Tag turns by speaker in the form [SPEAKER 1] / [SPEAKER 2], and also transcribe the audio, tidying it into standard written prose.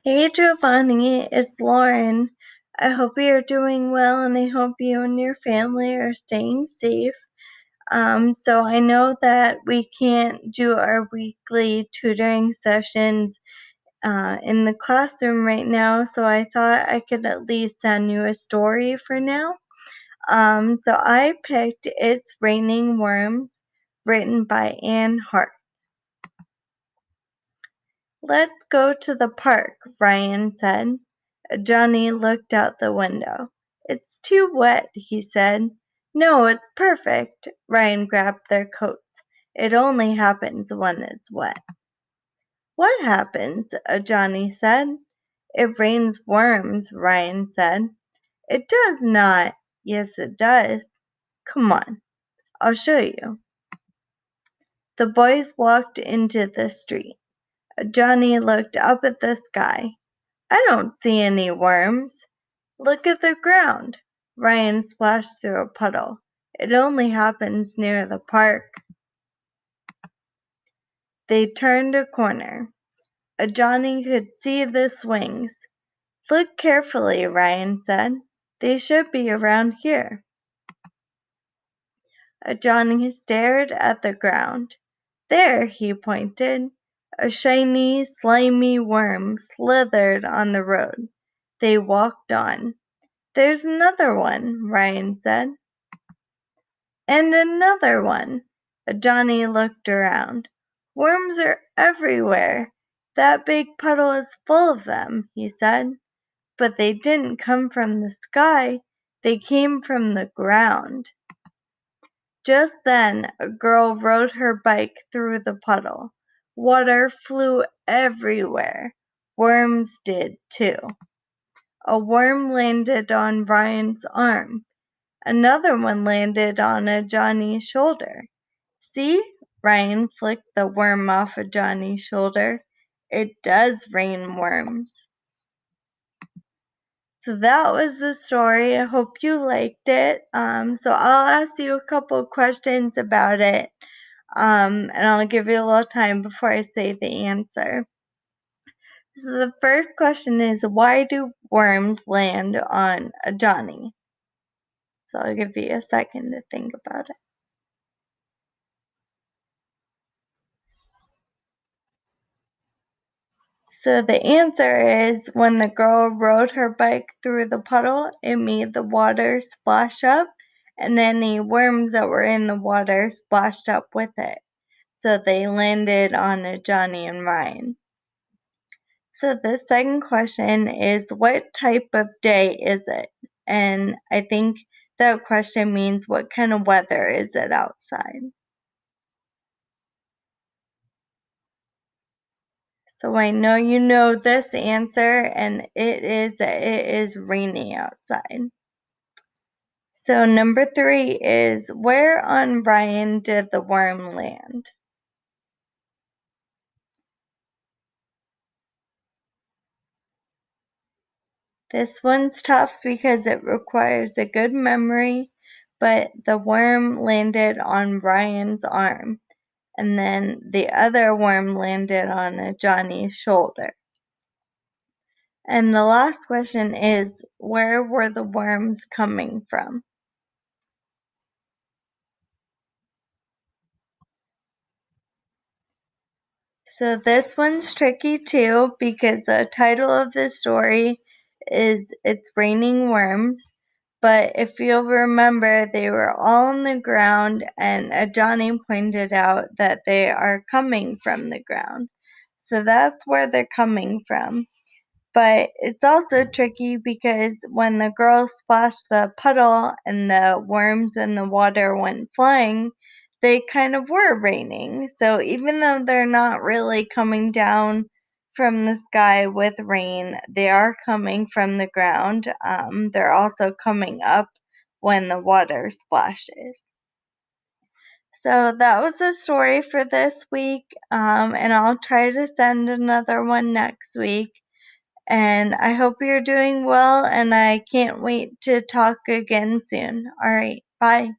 [SPEAKER 1] Hey Giovanni, it's Lauren. I hope you're doing well and I hope you and your family are staying safe. So I know that we can't do our weekly tutoring sessions in the classroom right now, so I thought I could at least send you a story for now. So I picked It's Raining Worms, written by Anne Hart. "Let's go to the park," Ryan said. Johnny looked out the window. "It's too wet," he said. "No, it's perfect." Ryan grabbed their coats. "It only happens when it's wet." "What happens?" Johnny said. "It rains worms," Ryan said. "It does not." "Yes, it does. Come on, I'll show you." The boys walked into the street. Johnny looked up at the sky. "I don't see any worms." "Look at the ground." Ryan splashed through a puddle. "It only happens near the park." They turned a corner. Johnny could see the swings. "Look carefully," Ryan said. "They should be around here." Johnny stared at the ground. "There," he pointed. A shiny, slimy worm slithered on the road. They walked on. "There's another one," Ryan said. "And another one." Johnny looked around. "Worms are everywhere. That big puddle is full of them," he said. "But they didn't come from the sky. They came from the ground." Just then a girl rode her bike through the puddle. Water flew everywhere. Worms did too. A worm landed on Ryan's arm. Another one landed on Johnny's shoulder. "See?" Ryan flicked the worm off of Johnny's shoulder. "It does rain worms." So that was the story. I hope you liked it. So I'll ask you a couple questions about it. And I'll give you a little time before I say the answer. So the first question is, why do worms land on Johnny? So I'll give you a second to think about it. So the answer is, when the girl rode her bike through the puddle, it made the water splash up, and any worms that were in the water splashed up with it. So they landed on Johnny and Ryan. So the second question is, what type of day is it? And I think that question means, what kind of weather is it outside? So I know you know this answer, and it is raining outside. So number 3 is, where on Ryan did the worm land? This one's tough because it requires a good memory, but the worm landed on Ryan's arm, and then the other worm landed on Johnny's shoulder. And the last question is, where were the worms coming from? So this one's tricky too, because the title of the story is It's Raining Worms. But if you'll remember, they were all on the ground, and Johnny pointed out that they are coming from the ground. So that's where they're coming from. But it's also tricky because when the girl splashed the puddle and the worms in the water went flying, they kind of were raining. So even though they're not really coming down from the sky with rain, they are coming from the ground. They're also coming up when the water splashes. So that was the story for this week, and I'll try to send another one next week. And I hope you're doing well, and I can't wait to talk again soon. All right, bye.